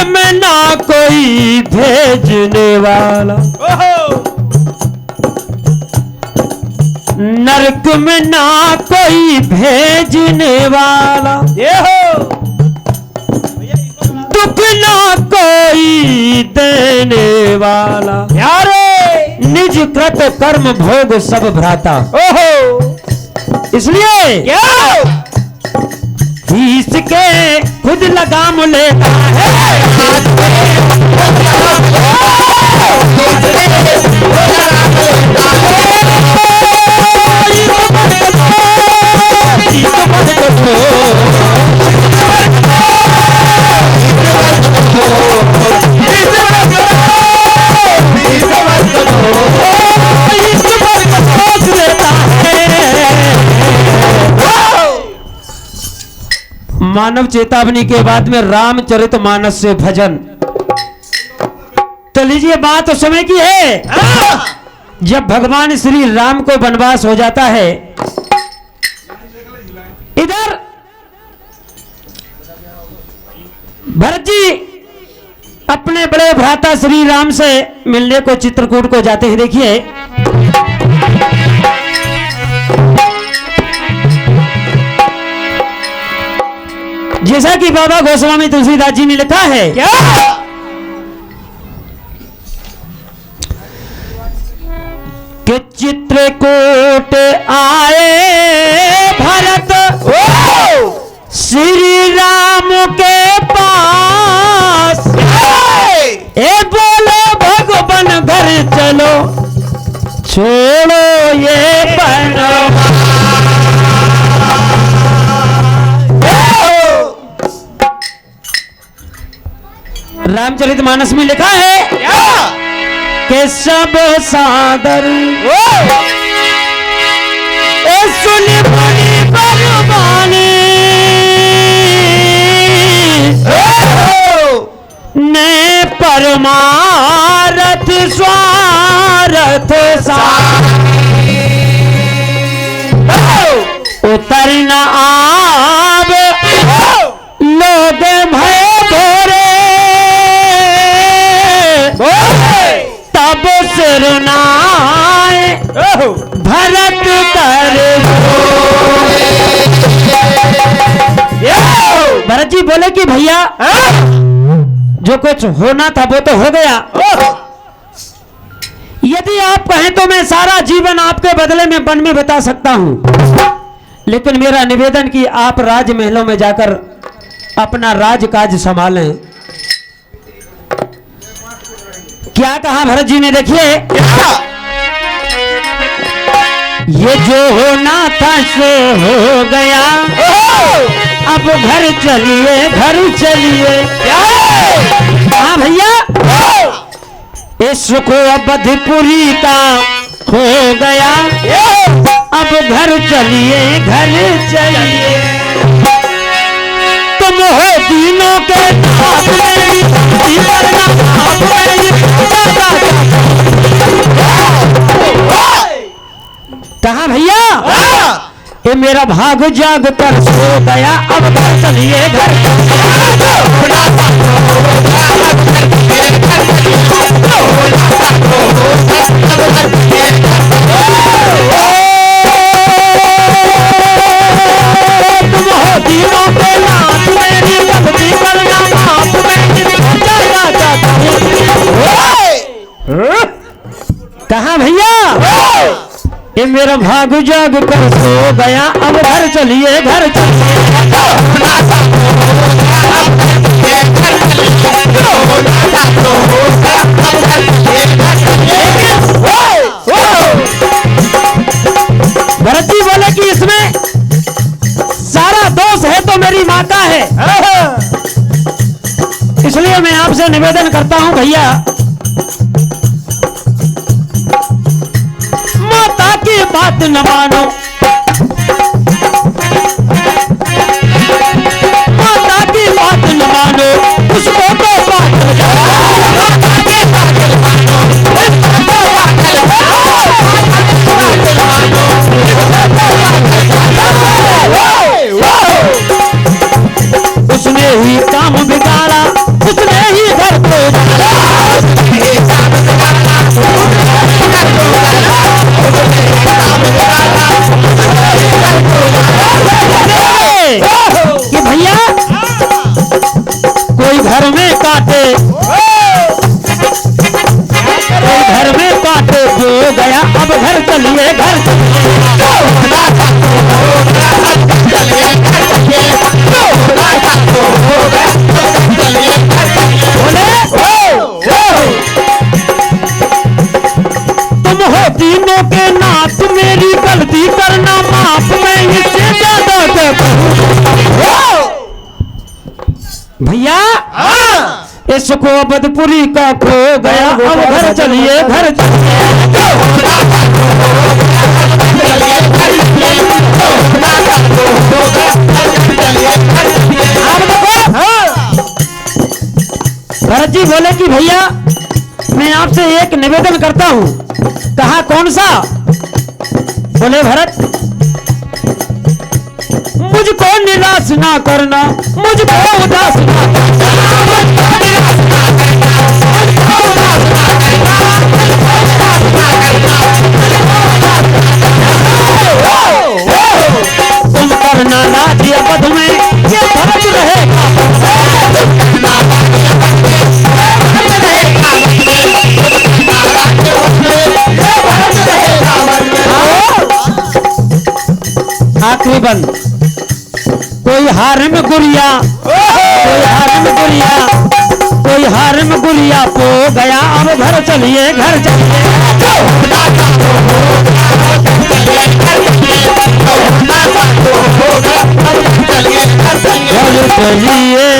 में ना कोई भेजने वाला, नरक में ना कोई भेजने वाला, दुख ना कोई देने वाला, यारे निज कृत कर्म भोग सब भ्राता। इसलिए क्या इसके खुद लगाम लेता है, मानव चेतावनी के बाद में रामचरितमानस से भजन। तो लीजिए, बात उस समय की है जब भगवान श्री राम को वनवास हो जाता है। इधर भरत जी अपने बड़े भ्राता श्री राम से मिलने को चित्रकूट को जाते हैं। देखिए, जैसा कि बाबा गोस्वामी तुलसीदास जी ने लिखा है, क्या कि चित्रकूट आए भरत श्री राम के पास, ए बोलो भगवान घर चलो छोड़ो ये बनवास। रामचरितमानस में लिखा है कि सब सादर सुन बड़ी बरबानी ने परमारथ स्वारथ उतर न आब लोग भय तब सिरनाए भरत कर। भरत जी बोले कि भैया जो कुछ होना था वो तो हो गया, यदि आप कहें तो मैं सारा जीवन आपके बदले में वन में बिता सकता हूं, लेकिन मेरा निवेदन कि आप राजमहलों में जाकर अपना राजकाज संभालें। क्या कहा भरत जी ने, देखिए, ये जो होना था सो हो गया, अब घर चलिए घर चलिए। हाँ भैया, इस सुख अवधपुरी का हो गया, अब घर चलिए घर चलिए। तुम हो तीनों के साथ मेरी कहा भैया, ये मेरा भाग जाग कर सो गया, अब घर चलिए घर। तुम हो तीनों के नाथ मेरी भक्ति करना आप कहा भैया, ये मेरा भाग जाग कर सो गया, अब घर चलिए घर चलिए। भरत जी बोले कि इसमें सारा दोष है तो मेरी माँ का है, इसलिए मैं आपसे निवेदन करता हूं भैया, माता की बात न मानो, माता की बात न मानो, उसको तो बात उसने ही काम बिगाड़ा, उसने ही कोई घर में काटे हो गया, अब घर चलिए घर तुम हो तीनों के नाथ, मेरी गलती करना माफ, मैं इससे ज्यादा क्या कहूं। भैया इसको अबदपुरी का खो गया, अब घर चलिए घर भरत जी बोले कि भैया मैं आपसे एक निवेदन करता हूं। कहा कौन सा? बोले भरत मुझको निराश ना करना, मुझको उदास ना करना, तुम करना राजी अवध में ये भरत रहेगा। आखिरी बंद। कोई हार में गुड़िया, कोई हार में गुड़िया, कोई हार में गुड़िया खो गया, अब घर चलिए घर चलिए घर चलिए